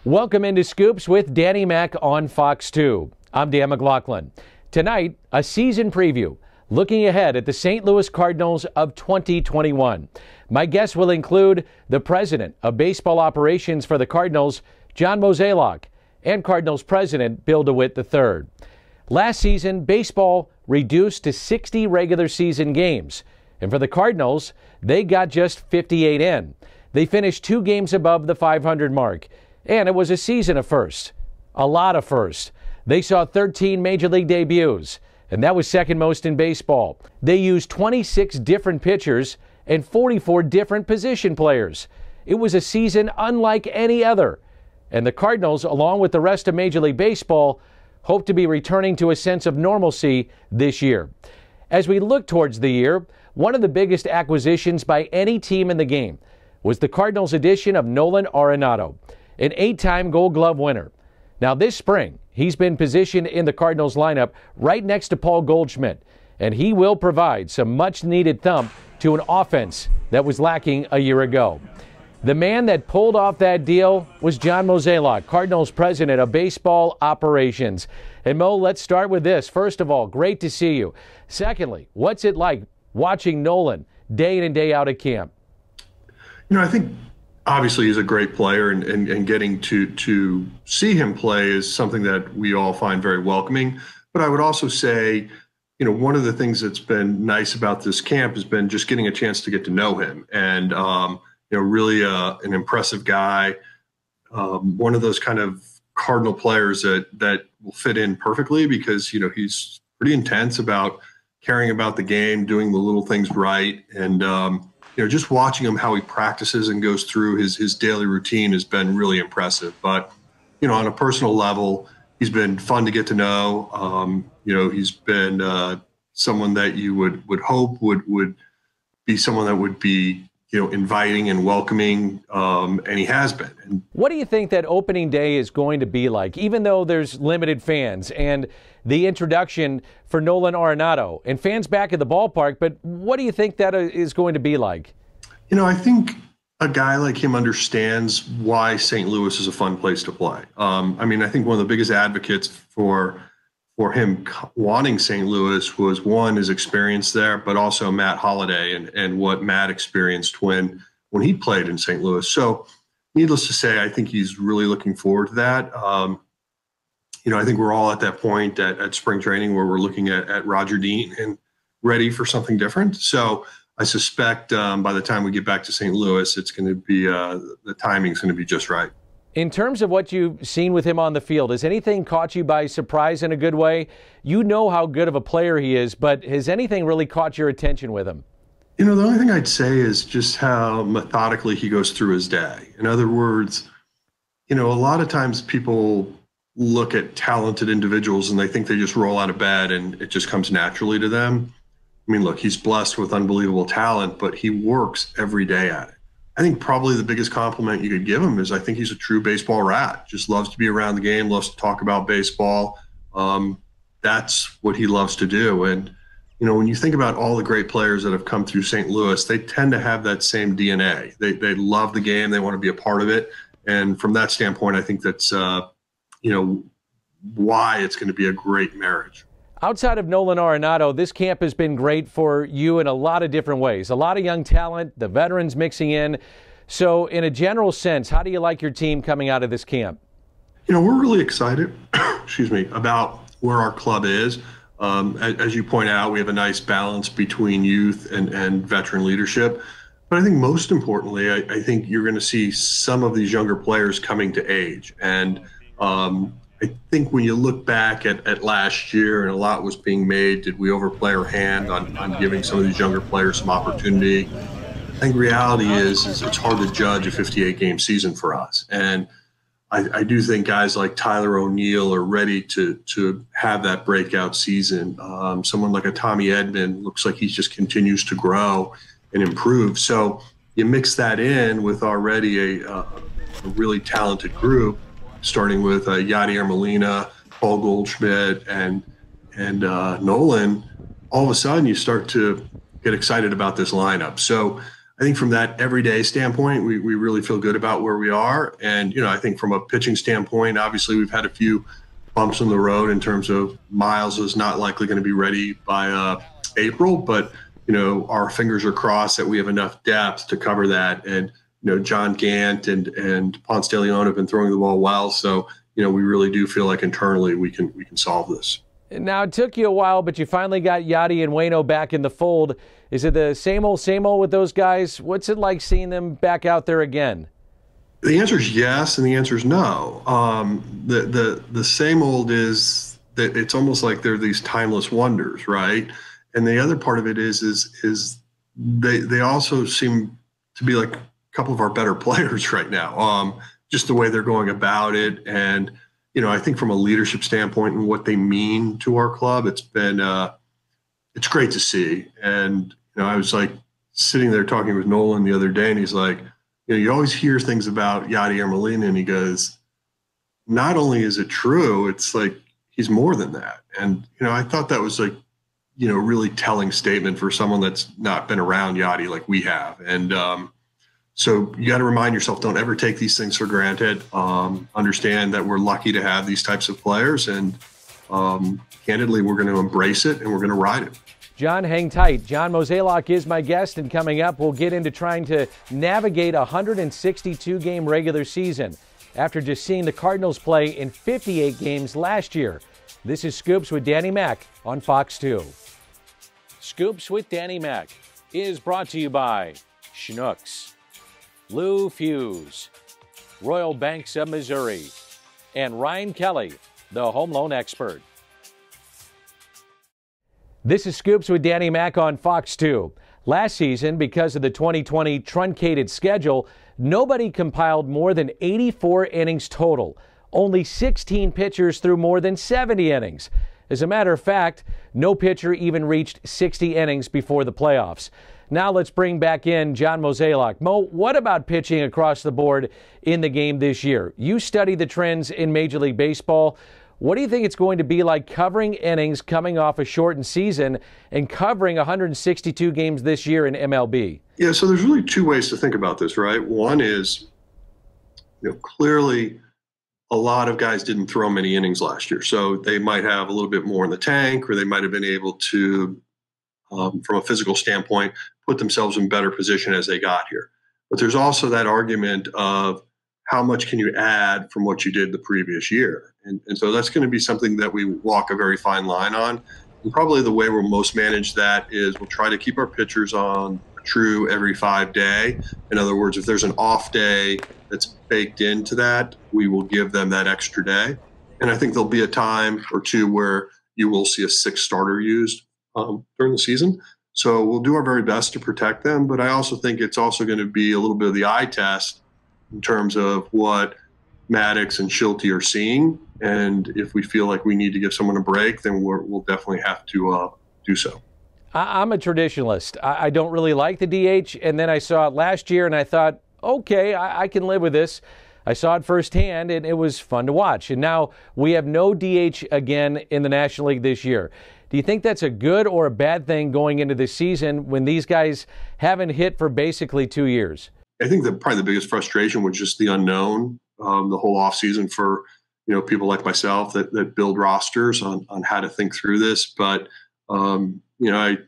Welcome into Scoops with Danny Mac on Fox 2. I'm Dan McLaughlin. Tonight, a season preview, looking ahead at the St. Louis Cardinals of 2021. My guests will include the president of baseball operations for the Cardinals, John Mozeliak, and Cardinals president Bill Dewitt III. Last season, baseball reduced to 60 regular season games. And for the Cardinals, they got just 58 in. They finished 2 games above the 500 mark. And it was a season of firsts. A lot of firsts. They saw 13 Major League debuts, and that was second most in baseball. They used 26 different pitchers and 44 different position players. It was a season unlike any other. And the Cardinals, along with the rest of Major League Baseball, hope to be returning to a sense of normalcy this year. As we look towards the year, one of the biggest acquisitions by any team in the game was the Cardinals' addition of Nolan Arenado, an 8-time Gold Glove winner. Now this spring, he's been positioned in the Cardinals lineup right next to Paul Goldschmidt, and he will provide some much-needed thump to an offense that was lacking a year ago. The man that pulled off that deal was John Mozeliak, Cardinals president of baseball operations. And Mo, let's start with this. First of all, great to see you. Secondly, what's it like watching Nolan day in and day out at camp? I think obviously he's a great player, and getting to see him play is something that we all find very welcoming. But I would also say, one of the things that's been nice about this camp has been just getting a chance to get to know him. And, really an impressive guy, one of those kind of Cardinal players that will fit in perfectly because, he's pretty intense about caring about the game, doing the little things right. And, just watching him, how he practices and goes through his daily routine has been really impressive. But, on a personal level, he's been fun to get to know. He's been someone that you would hope would be someone that would be, inviting and welcoming, and he has been. And what do you think that opening day is going to be like, even though there's limited fans and the introduction for Nolan Arenado and fans back at the ballpark, but what do you think that is going to be like? I think a guy like him understands why St. Louis is a fun place to play. I think one of the biggest advocates for him wanting St. Louis was, one, his experience there, but also Matt Holliday and what Matt experienced when he played in St. Louis. So needless to say, I think he's really looking forward to that. I think we're all at that point at spring training where we're looking at Roger Dean and ready for something different. So I suspect by the time we get back to St. Louis, it's going to be the timing's going to be just right. In terms of what you've seen with him on the field, has anything caught you by surprise in a good way? You know how good of a player he is, but has anything really caught your attention with him? The only thing I'd say is just how methodically he goes through his day. In other words, a lot of times people look at talented individuals and they think they just roll out of bed and it just comes naturally to them. Look, he's blessed with unbelievable talent, but he works every day at it. I think probably the biggest compliment you could give him is I think he's a true baseball rat. Just loves to be around the game, loves to talk about baseball. That's what he loves to do. And, when you think about all the great players that have come through St. Louis, they tend to have that same DNA. They love the game. They want to be a part of it. And from that standpoint, I think that's, why it's going to be a great marriage. Outside of Nolan Arenado, this camp has been great for you in a lot of different ways. A lot of young talent, the veterans mixing in. So in a general sense, how do you like your team coming out of this camp? We're really excited, about where our club is. As you point out, we have a nice balance between youth and veteran leadership. But I think most importantly, I think you're going to see some of these younger players coming to age. And I think when you look back at last year and a lot was being made, did we overplay our hand on giving some of these younger players some opportunity? I think reality is it's hard to judge a 58-game season for us. And I do think guys like Tyler O'Neill are ready to have that breakout season. Someone like a Tommy Edman looks like he just continues to grow and improve. So you mix that in with already a really talented group, starting with Yadier Molina, Paul Goldschmidt, and Nolan. All of a sudden, you start to get excited about this lineup. So I think from that everyday standpoint, we really feel good about where we are. And, I think from a pitching standpoint, obviously we've had a few bumps in the road in terms of Miles is not likely going to be ready by April, but, our fingers are crossed that we have enough depth to cover that. And, John Gant and Ponce de Leon have been throwing the ball well. So, we really do feel like internally we can solve this. Now, it took you a while, but you finally got Yadi and Waino back in the fold. Is it the same old with those guys? What's it like seeing them back out there again? The answer is yes, and the answer is no. The same old is that it's almost like they're these timeless wonders, right? And the other part of it is they also seem to be like a couple of our better players right now. Just the way they're going about it, and I think from a leadership standpoint and what they mean to our club, it's been it's great to see. And I was like sitting there talking with Nolan the other day, and he's like, you always hear things about Yadier Molina, and he goes, not only is it true, it's like he's more than that. And I thought that was like really telling statement for someone that's not been around Yadi like we have. And so you got to remind yourself, don't ever take these things for granted. Understand that we're lucky to have these types of players, and candidly, we're going to embrace it and we're going to ride it. John, hang tight. John Mozeliak is my guest, and coming up, we'll get into trying to navigate a 162-game regular season after just seeing the Cardinals play in 58 games last year. This is Scoops with Danny Mac on Fox 2. Scoops with Danny Mac is brought to you by Schnucks, Lou Fuse, Royal Banks of Missouri, and Ryan Kelly, the home loan expert. This is Scoops with Danny Mac on Fox 2. Last season, because of the 2020 truncated schedule, nobody compiled more than 84 innings total. Only 16 pitchers threw more than 70 innings. As a matter of fact, no pitcher even reached 60 innings before the playoffs. Now let's bring back in John Mozeliak. Mo, what about pitching across the board in the game this year? You study the trends in Major League Baseball. What do you think it's going to be like covering innings coming off a shortened season and covering 162 games this year in MLB? Yeah, so there's really two ways to think about this, right? One is, clearly a lot of guys didn't throw many innings last year, so they might have a little bit more in the tank, or they might have been able to, from a physical standpoint, put themselves in better position as they got here. But there's also that argument of how much can you add from what you did the previous year? And so that's going to be something that we walk a very fine line on. And probably the way we'll most manage that is we'll try to keep our pitchers on true every 5 day. In other words, if there's an off day that's baked into that, we will give them that extra day. And I think there'll be a time or two where you will see a sixth starter used during the season. So we'll do our very best to protect them. But I also think it's also going to be a little bit of the eye test in terms of what Maddox and Schulte are seeing. And if we feel like we need to give someone a break, then we'll definitely have to do so. I'm a traditionalist. I don't really like the DH. And then I saw it last year and I thought, okay, I can live with this. I saw it firsthand and it was fun to watch. And now we have no DH again in the National League this year. Do you think that's a good or a bad thing going into this season when these guys haven't hit for basically 2 years? I think that probably the biggest frustration was just the unknown, the whole offseason for people like myself that build rosters on how to think through this. But to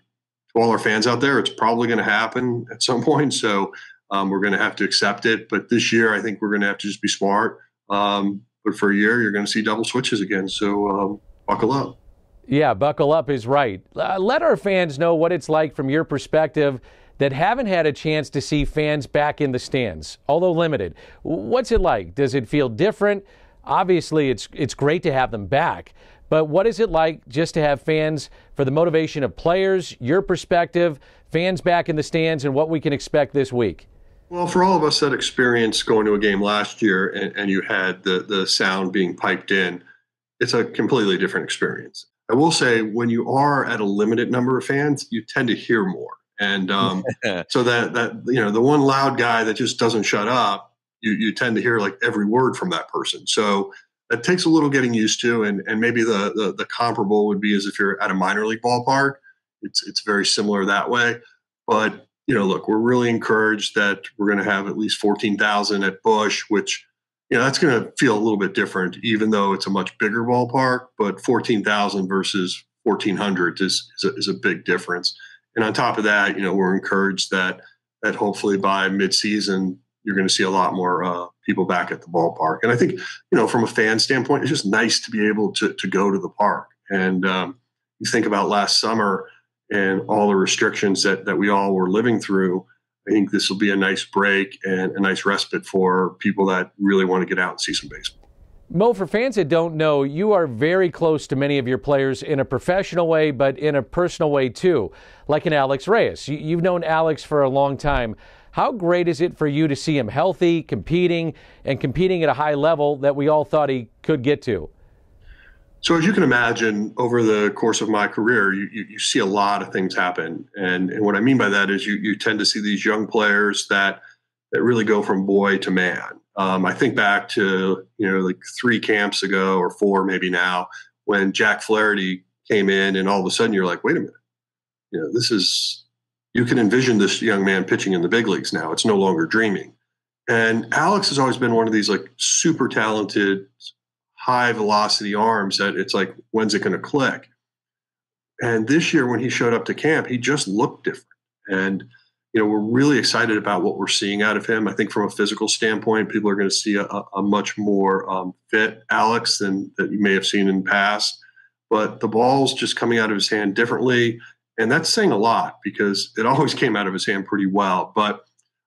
all our fans out there, it's probably going to happen at some point. So we're going to have to accept it. But this year, I think we're going to have to just be smart. But for a year, you're going to see double switches again. So buckle up. Yeah, buckle up is right. Let our fans know what it's like from your perspective that haven't had a chance to see fans back in the stands, although limited. What's it like? Does it feel different? Obviously, it's great to have them back, but what is it like just to have fans for the motivation of players, your perspective, fans back in the stands, and what we can expect this week? Well, for all of us that experienced going to a game last year and you had the sound being piped in, it's a completely different experience. I will say when you are at a limited number of fans, you tend to hear more. And so that the one loud guy that just doesn't shut up, you tend to hear like every word from that person. So that takes a little getting used to. And maybe the comparable would be as if you're at a minor league ballpark. It's very similar that way. But look, we're really encouraged that we're going to have at least 14,000 at Busch, which, that's going to feel a little bit different, even though it's a much bigger ballpark. But 14,000 versus 1,400 is a big difference. And on top of that, we're encouraged that hopefully by midseason, you're going to see a lot more people back at the ballpark. And I think, from a fan standpoint, it's just nice to be able to go to the park. And you think about last summer and all the restrictions that we all were living through. I think this will be a nice break and a nice respite for people that really want to get out and see some baseball. Mo, for fans that don't know, you are very close to many of your players in a professional way, but in a personal way too, like in Alex Reyes. You've known Alex for a long time. How great is it for you to see him healthy, competing at a high level that we all thought he could get to? So as you can imagine, over the course of my career, you see a lot of things happen. And what I mean by that is you tend to see these young players that really go from boy to man. I think back to, like 3 camps ago or 4 maybe now, when Jack Flaherty came in and all of a sudden you're like, wait a minute, you can envision this young man pitching in the big leagues now. It's no longer dreaming. And Alex has always been one of these like super talented, high velocity arms that it's like, when's it going to click? And this year when he showed up to camp, he just looked different. And, we're really excited about what we're seeing out of him. I think from a physical standpoint, people are going to see a much more fit Alex than that you may have seen in the past. But the ball's just coming out of his hand differently. And that's saying a lot because it always came out of his hand pretty well. But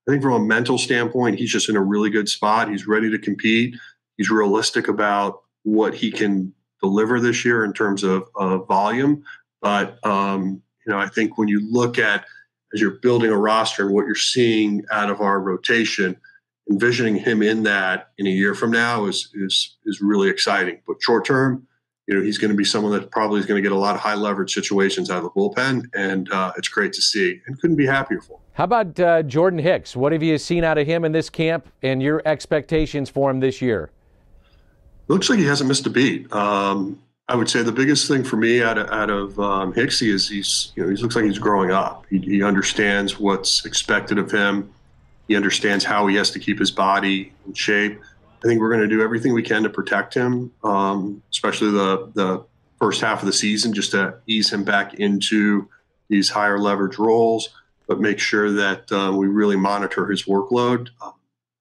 I think from a mental standpoint, he's just in a really good spot. He's ready to compete. He's realistic about what he can deliver this year in terms of volume. But, I think when you look at, as you're building a roster and what you're seeing out of our rotation, envisioning him in that in a year from now is really exciting. But short term, he's going to be someone that probably is going to get a lot of high leverage situations out of the bullpen. And it's great to see and couldn't be happier for him. How about Jordan Hicks? What have you seen out of him in this camp and your expectations for him this year? Looks like he hasn't missed a beat. I would say the biggest thing for me out of Hicksy is he looks like he's growing up. He understands what's expected of him. He understands how he has to keep his body in shape. I think we're going to do everything we can to protect him, especially the first half of the season, just to ease him back into these higher leverage roles, but make sure that we really monitor his workload.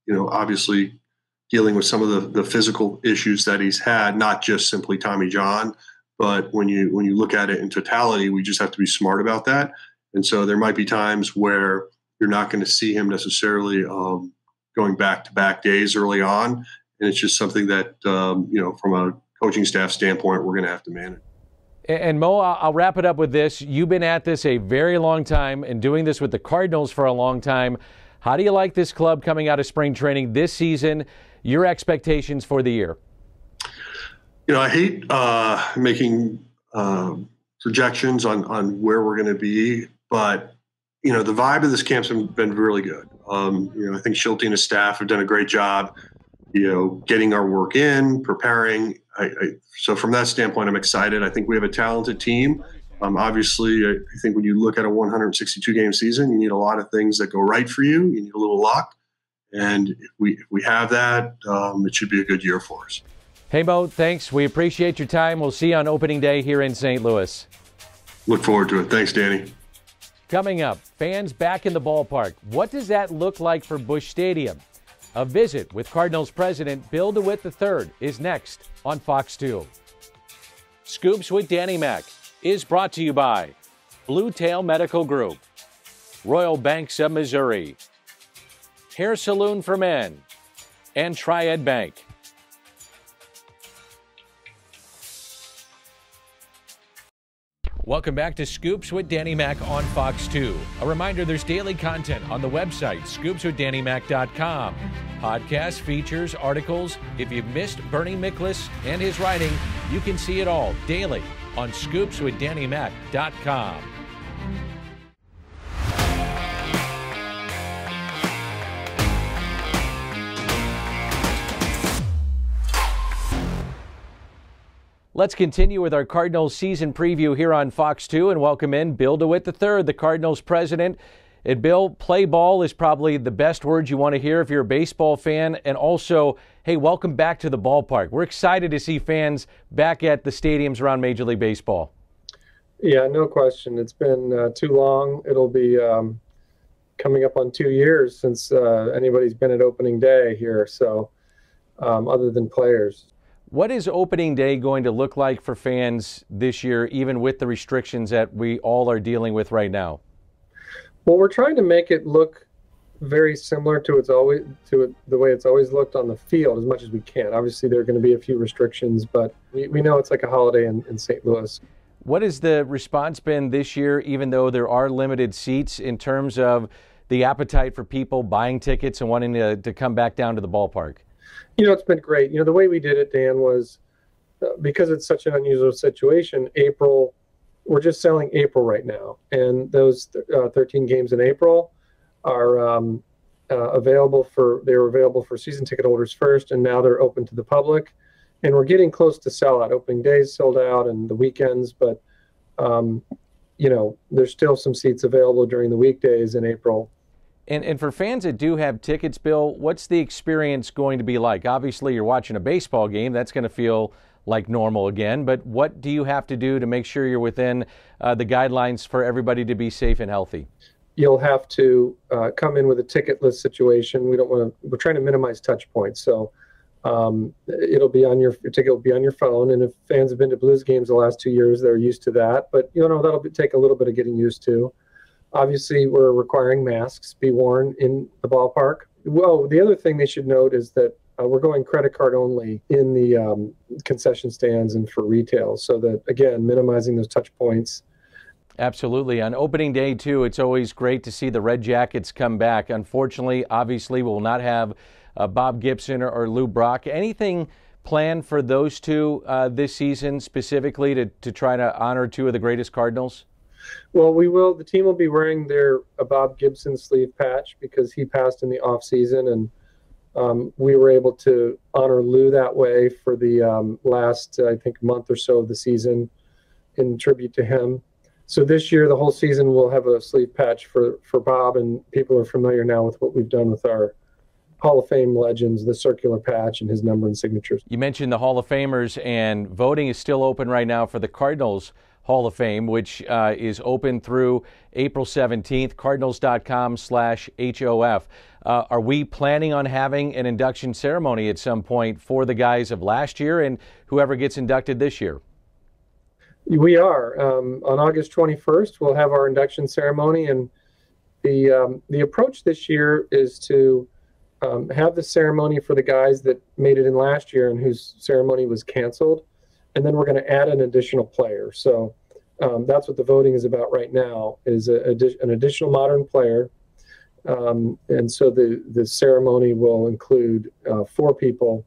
Obviously, dealing with some of the physical issues that he's had, not just simply Tommy John, but when you look at it in totality, we just have to be smart about that. And so there might be times where you're not going to see him necessarily going back-to-back days early on. And it's just something that, from a coaching staff standpoint, we're going to have to manage. And Mo, I'll wrap it up with this. You've been at this a very long time and doing this with the Cardinals for a long time. How do you like this club coming out of spring training this season? Your expectations for the year? I hate making projections on where we're going to be, but the vibe of this camp's been really good. I think Schulte and his staff have done a great job, getting our work in, preparing. So from that standpoint, I'm excited. I think we have a talented team. Obviously, I think when you look at a 162-game season, you need a lot of things that go right for you. You need a little luck. And if we have that, it should be a good year for us. Hey, Mo, thanks. We appreciate your time. We'll see you on opening day here in St. Louis. Look forward to it. Thanks, Danny. Coming up, fans back in the ballpark. What does that look like for Busch Stadium? A visit with Cardinals president Bill Dewitt III is next on Fox 2. Scoops with Danny Mac is brought to you by Blue Tail Medical Group, Royal Banks of Missouri, Hair Saloon for Men, and Triad Bank. Welcome back to Scoops with Danny Mac on Fox 2. A reminder, there's daily content on the website, scoopswithdannymac.com. Podcasts, features, articles. If you've missed Bernie Miklasz and his writing, you can see it all daily on scoopswithdannymac.com. Let's continue with our Cardinals season preview here on Fox 2 and welcome in Bill Dewitt III, the Cardinals president. And Bill, play ball is probably the best word you want to hear if you're a baseball fan. And also, hey, welcome back to the ballpark. We're excited to see fans back at the stadiums around Major League Baseball. Yeah, no question. It's been too long. It'll be coming up on 2 years since anybody's been at opening day here, so other than players. What is opening day going to look like for fans this year, even with the restrictions that we all are dealing with right now? Well, we're trying to make it look very similar to the way it's always looked on the field as much as we can. Obviously, there are going to be a few restrictions, but we know it's like a holiday in St. Louis. What has the response been this year, even though there are limited seats, in terms of the appetite for people buying tickets and wanting to come back down to the ballpark? It's been great. The way we did it, Dan, was because it's such an unusual situation, we're just selling April right now. And those 13 games in April are available for season ticket holders first, and now they're open to the public. And we're getting close to sellout. Opening days sold out and the weekends, but there's still some seats available during the weekdays in April. And for fans that do have tickets, Bill, what's the experience going to be like? Obviously, you're watching a baseball game. That's going to feel like normal again. But what do you have to do to make sure you're within the guidelines for everybody to be safe and healthy? You'll have to come in with a ticketless situation. We're trying to minimize touch points. So your ticket will be on your phone. And if fans have been to Blues games the last 2 years, they're used to that. But, that'll take a little bit of getting used to. Obviously, we're requiring masks be worn in the ballpark. Well, the other thing they should note is that we're going credit card only in the concession stands and for retail, so that, again, minimizing those touch points. Absolutely. On opening day, too, it's always great to see the Red Jackets come back. Unfortunately, obviously, we'll not have Bob Gibson or Lou Brock. Anything planned for those two this season specifically to try to honor two of the greatest Cardinals? Well, we will. The team will be wearing their Bob Gibson sleeve patch because he passed in the off season, and we were able to honor Lou that way for the last, I think, month or so of the season in tribute to him. So this year, the whole season, we'll have a sleeve patch for Bob, and people are familiar now with what we've done with our Hall of Fame legends, the circular patch and his number and signatures. You mentioned the Hall of Famers, and voting is still open right now for the Cardinals Hall of Fame, which is open through April 17th, cardinals.com/HOF. Are we planning on having an induction ceremony at some point for the guys of last year and whoever gets inducted this year? We are. On August 21st, we'll have our induction ceremony, and the approach this year is to have the ceremony for the guys that made it in last year and whose ceremony was canceled. And then we're going to add an additional player. So that's what the voting is about right now, is an additional modern player. And so the ceremony will include 4 people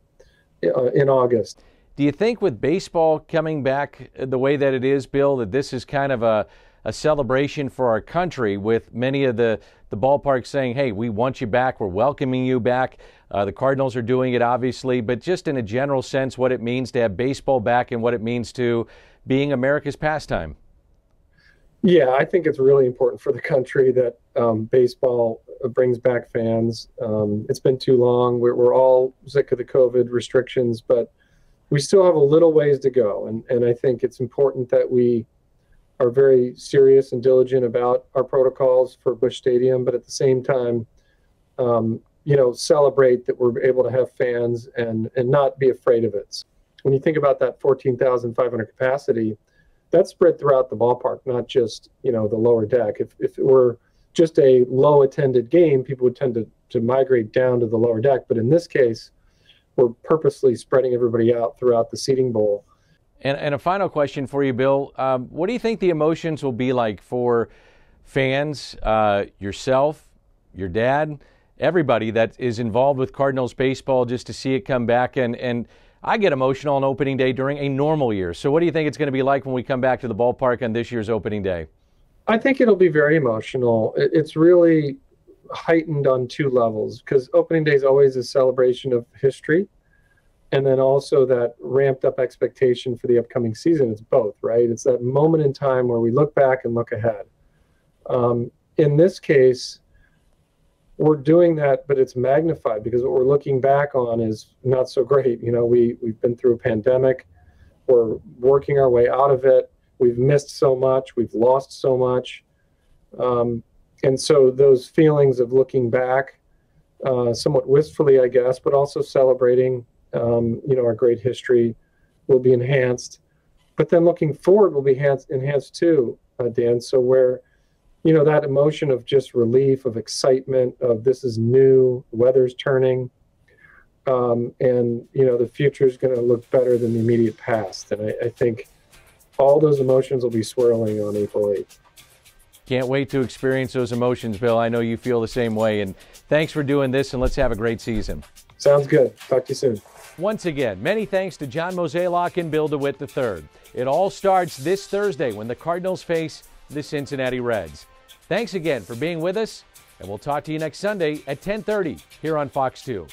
in August. Do you think with baseball coming back the way that it is, Bill, that this is kind of a celebration for our country, with many of the ballparks saying, hey, we want you back, we're welcoming you back? The Cardinals are doing it, obviously, but just in a general sense, what it means to have baseball back and what it means to being America's pastime. Yeah, I think it's really important for the country that baseball brings back fans. It's been too long. We're all sick of the COVID restrictions, but we still have a little ways to go. And I think it's important that we are very serious and diligent about our protocols for Busch Stadium, but at the same time, celebrate that we're able to have fans and not be afraid of it. When you think about that 14,500 capacity, that's spread throughout the ballpark, not just, the lower deck. If it were just a low attended game, people would tend to migrate down to the lower deck. But in this case, we're purposely spreading everybody out throughout the seating bowl. And a final question for you, Bill. What do you think the emotions will be like for fans, yourself, your dad, everybody that is involved with Cardinals baseball, just to see it come back? And I get emotional on opening day during a normal year. So what do you think it's going to be like when we come back to the ballpark on this year's opening day? I think it'll be very emotional. It's really heightened on 2 levels, because opening day is always a celebration of history, and then also that ramped up expectation for the upcoming season. It's both, right? It's that moment in time where we look back and look ahead. in this case, we're doing that, but it's magnified because what we're looking back on is not so great. You know, we've been through a pandemic. We're working our way out of it. We've missed so much. We've lost so much. And so those feelings of looking back, somewhat wistfully, I guess, but also celebrating, you know, our great history will be enhanced. But then looking forward will be enhanced too, Dan. So where, you know, that emotion of just relief, of excitement, of this is new, weather's turning, and, you know, the future is going to look better than the immediate past. And I think all those emotions will be swirling on April 8th. Can't wait to experience those emotions, Bill. I know you feel the same way. And thanks for doing this, and let's have a great season. Sounds good. Talk to you soon. Once again, many thanks to John Mozeliak and Bill Dewitt III. It all starts this Thursday when the Cardinals face the Cincinnati Reds. Thanks again for being with us, and we'll talk to you next Sunday at 10:30 here on Fox 2.